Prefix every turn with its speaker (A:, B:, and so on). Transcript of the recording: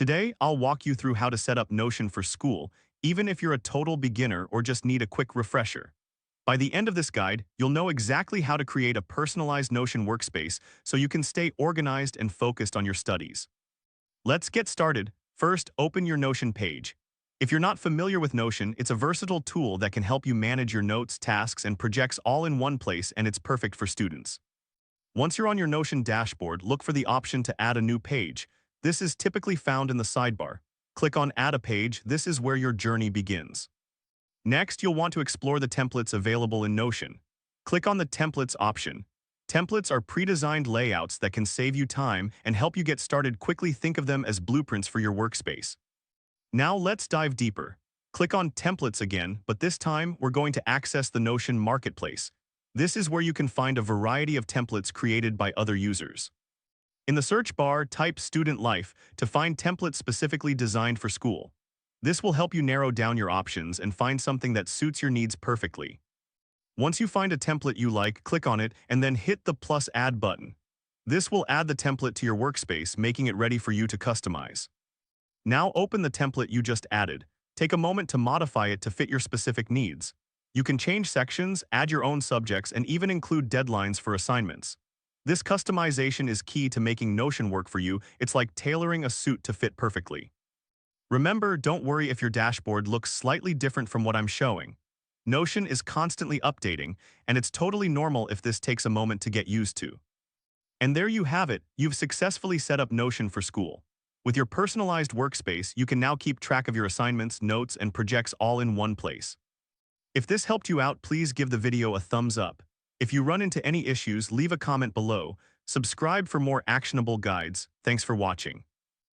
A: Today, I'll walk you through how to set up Notion for school, even if you're a total beginner or just need a quick refresher. By the end of this guide, you'll know exactly how to create a personalized Notion workspace so you can stay organized and focused on your studies. Let's get started. First, open your Notion page. If you're not familiar with Notion, it's a versatile tool that can help you manage your notes, tasks, and projects all in one place, and it's perfect for students. Once you're on your Notion dashboard, look for the option to add a new page. This is typically found in the sidebar. Click on Add a Page. This is where your journey begins. Next, you'll want to explore the templates available in Notion. Click on the Templates option. Templates are pre-designed layouts that can save you time and help you get started quickly. Think of them as blueprints for your workspace. Now let's dive deeper. Click on Templates again, but this time we're going to access the Notion Marketplace. This is where you can find a variety of templates created by other users. In the search bar, type Student Life to find templates specifically designed for school. This will help you narrow down your options and find something that suits your needs perfectly. Once you find a template you like, click on it and then hit the plus Add button. This will add the template to your workspace, making it ready for you to customize. Now open the template you just added. Take a moment to modify it to fit your specific needs. You can change sections, add your own subjects, and even include deadlines for assignments. This customization is key to making Notion work for you. It's like tailoring a suit to fit perfectly. Remember, don't worry if your dashboard looks slightly different from what I'm showing. Notion is constantly updating, and it's totally normal if this takes a moment to get used to. And there you have it, you've successfully set up Notion for school. With your personalized workspace, you can now keep track of your assignments, notes, and projects all in one place. If this helped you out, please give the video a thumbs up. If you run into any issues, leave a comment below. Subscribe for more actionable guides. Thanks for watching.